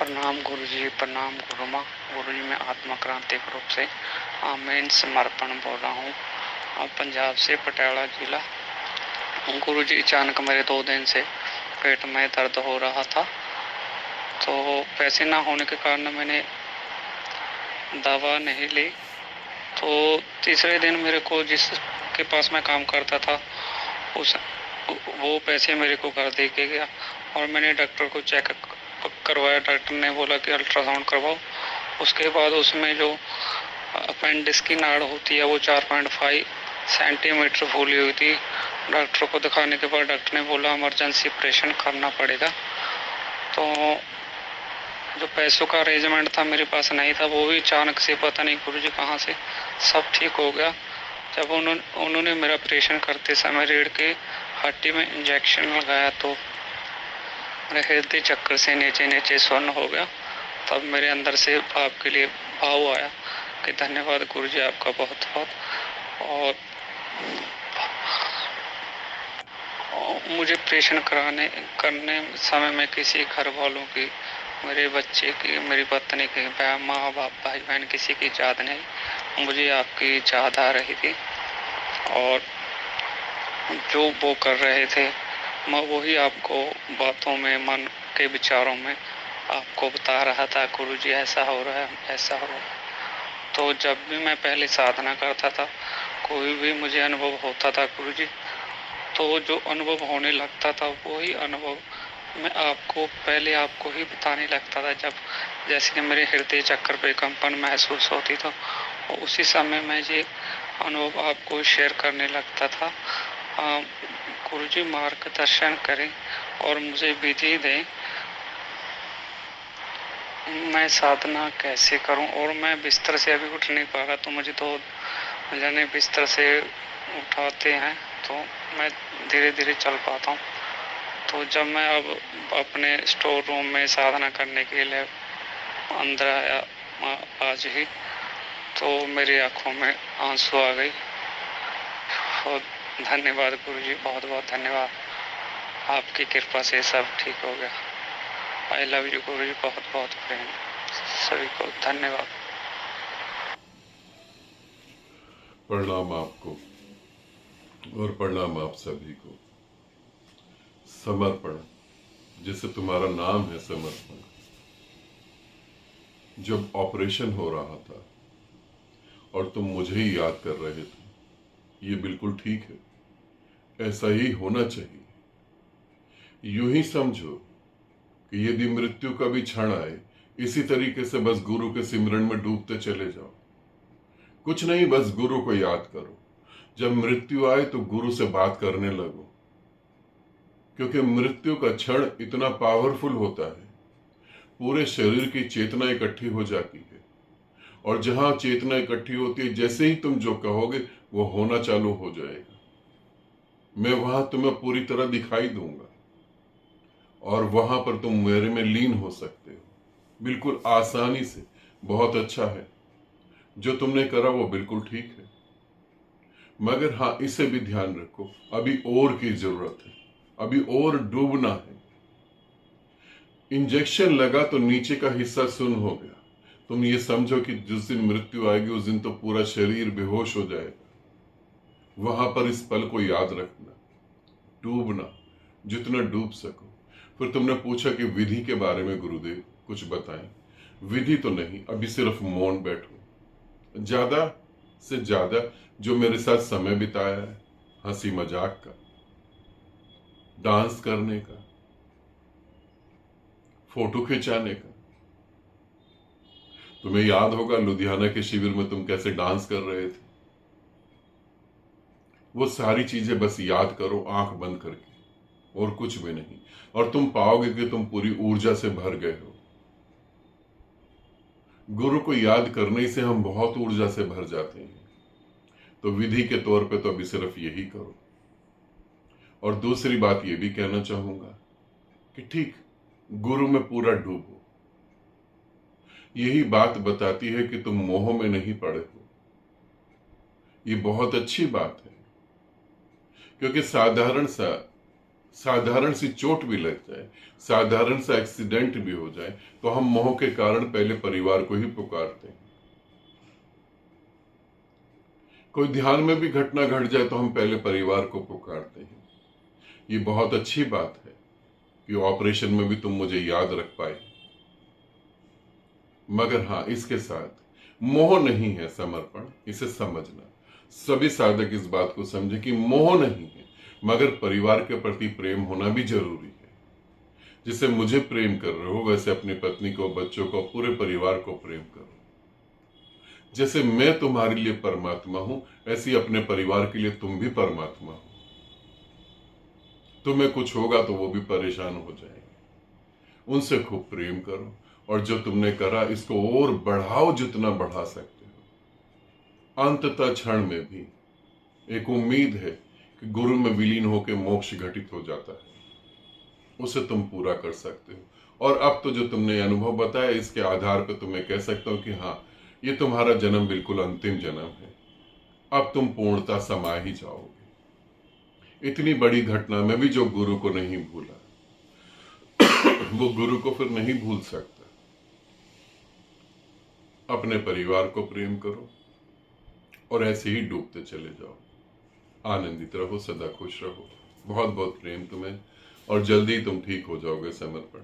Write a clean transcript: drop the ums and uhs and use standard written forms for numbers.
प्रणाम गुरुजी, प्रणाम गुरुमा। गुरुजी मैं आत्मा क्रांति ग्रुप से आमीन समर्पण बोल रहा हूँ, पंजाब से पटियाला जिला। गुरुजी अचानक मेरे 2 दिन से पेट में दर्द हो रहा था, तो पैसे ना होने के कारण मैंने दवा नहीं ली। तो तीसरे दिन मेरे को जिसके पास मैं काम करता था वो पैसे मेरे को घर दे के गया और मैंने डॉक्टर को चेकअप करवाया। डॉक्टर ने बोला कि अल्ट्रासाउंड करवाओ। उसके बाद उसमें जो अपेंडिक्स की नाड़ होती है वो 4.5 सेंटीमीटर फूली हुई थी। डॉक्टर को दिखाने के बाद डॉक्टर ने बोला इमरजेंसी ऑपरेशन करना पड़ेगा। तो जो पैसों का अरेंजमेंट था मेरे पास नहीं था, वो भी अचानक से पता नहीं गुरुजी कहाँ से सब ठीक हो गया। जब उन्होंने मेरा ऑपरेशन करते समय रीढ़ के हड्डी में इंजेक्शन लगाया तो मेरे हृदय चक्र से नीचे नीचे स्वर्ण हो गया। तब मेरे अंदर से आपके लिए भाव आया कि धन्यवाद गुरुजी आपका बहुत बहुत। और मुझे ऑपरेशन करने समय में किसी घर वालों की, मेरे बच्चे की, मेरी पत्नी की, माँ बाप भाई बहन किसी की याद नहीं, मुझे आपकी याद आ रही थी। और जो वो कर रहे थे मैं वही आपको बातों में, मन के विचारों में आपको बता रहा था, गुरुजी ऐसा हो रहा है, ऐसा हो रहा है। तो जब भी मैं पहले साधना करता था, कोई भी मुझे अनुभव होता था गुरुजी, तो जो अनुभव होने लगता था वही अनुभव मैं आपको ही बताने लगता था। जब जैसे कि मेरे हृदय चक्र पे कंपन महसूस होती तो उसी समय मैं ये अनुभव आपको शेयर करने लगता था। गुरुजी मार्गदर्शन करें और मुझे विधि दें, मैं साधना कैसे करूं। और मैं बिस्तर से अभी उठ नहीं पा रहा, तो मुझे 2 जने बिस्तर से उठाते हैं तो मैं धीरे धीरे चल पाता हूं। तो जब मैं अब अपने स्टोर रूम में साधना करने के लिए अंदर आया आज ही, तो मेरी आंखों में आंसू आ गई। और धन्यवाद गुरुजी, बहुत बहुत धन्यवाद, आपकी कृपा से सब ठीक हो गया। आई लव यू गुरुजी, बहुत बहुत प्रेम सभी को, धन्यवाद। प्रणाम आपको और प्रणाम आप सभी को। समर्पण, जिसे तुम्हारा नाम है समर्पण, जब ऑपरेशन हो रहा था और तुम मुझे ही याद कर रहे थे, ये बिल्कुल ठीक है, ऐसा ही होना चाहिए। यूं ही समझो कि यदि मृत्यु का भी क्षण आए, इसी तरीके से बस गुरु के सिमरन में डूबते चले जाओ। कुछ नहीं, बस गुरु को याद करो। जब मृत्यु आए तो गुरु से बात करने लगो, क्योंकि मृत्यु का क्षण इतना पावरफुल होता है, पूरे शरीर की चेतना इकट्ठी हो जाती है। और जहां चेतना इकट्ठी होती है, जैसे ही तुम जो कहोगे वो होना चालू हो जाएगा। मैं वहां तुम्हें पूरी तरह दिखाई दूंगा और वहां पर तुम मेरे में लीन हो सकते हो, बिल्कुल आसानी से। बहुत अच्छा है, जो तुमने करा वो बिल्कुल ठीक है। मगर हाँ, इसे भी ध्यान रखो, अभी और की जरूरत है, अभी और डूबना है। इंजेक्शन लगा तो नीचे का हिस्सा सुन्न हो गया। तुम ये समझो कि जिस दिन मृत्यु आएगी उस दिन तो पूरा शरीर बेहोश हो जाएगा। वहां पर इस पल को याद रखना, डूबना, जितना डूब सको। फिर तुमने पूछा कि विधि के बारे में गुरुदेव कुछ बताएं। विधि तो नहीं, अभी सिर्फ मौन बैठो। ज्यादा से ज्यादा जो मेरे साथ समय बिताया है, हंसी मजाक का, डांस करने का, फोटो खिंचाने का। तुम्हें याद होगा लुधियाना के शिविर में तुम कैसे डांस कर रहे थे। वो सारी चीजें बस याद करो आंख बंद करके, और कुछ भी नहीं, और तुम पाओगे कि तुम पूरी ऊर्जा से भर गए हो। गुरु को याद करने से हम बहुत ऊर्जा से भर जाते हैं। तो विधि के तौर पे तो अभी सिर्फ यही करो। और दूसरी बात ये भी कहना चाहूंगा कि ठीक, गुरु में पूरा डूबो। यही बात बताती है कि तुम मोह में नहीं पड़े हो। ये बहुत अच्छी बात है, क्योंकि साधारण सी चोट भी लग जाए साधारण सा एक्सीडेंट भी हो जाए तो हम मोह के कारण पहले परिवार को ही पुकारते हैं। कोई ध्यान में भी घटना घट जाए तो हम पहले परिवार को पुकारते हैं। ये बहुत अच्छी बात है कि ऑपरेशन में भी तुम मुझे याद रख पाए। मगर हाँ, इसके साथ मोह नहीं है समर्पण, इसे समझना। सभी साधक इस बात को समझे कि मोह नहीं है, मगर परिवार के प्रति प्रेम होना भी जरूरी है। जिसे मुझे प्रेम कर रहे हो वैसे अपनी पत्नी को, बच्चों को, पूरे परिवार को प्रेम करो। जैसे मैं तुम्हारे लिए परमात्मा हूं, ऐसी अपने परिवार के लिए तुम भी परमात्मा हो। तुम्हें कुछ होगा तो वो भी परेशान हो जाएंगे। उनसे खूब प्रेम करो और जो तुमने करा इसको और बढ़ाओ जितना बढ़ा सकते हो। अंततः क्षण में भी एक उम्मीद है कि गुरु में विलीन होकर मोक्ष घटित हो जाता है, उसे तुम पूरा कर सकते हो। और अब तो जो तुमने अनुभव बताया, इसके आधार पर तुम्हें कह सकता हूं कि हाँ, ये तुम्हारा जन्म बिल्कुल अंतिम जन्म है। अब तुम पूर्णता समा ही जाओगे। इतनी बड़ी घटना में भी जो गुरु को नहीं भूला वो गुरु को फिर नहीं भूल सकता। अपने परिवार को प्रेम करो और ऐसे ही डूबते चले जाओ। आनंदित रहो, सदा खुश रहो। बहुत बहुत प्रेम तुम्हें, और जल्दी तुम ठीक हो जाओगे समर्पण।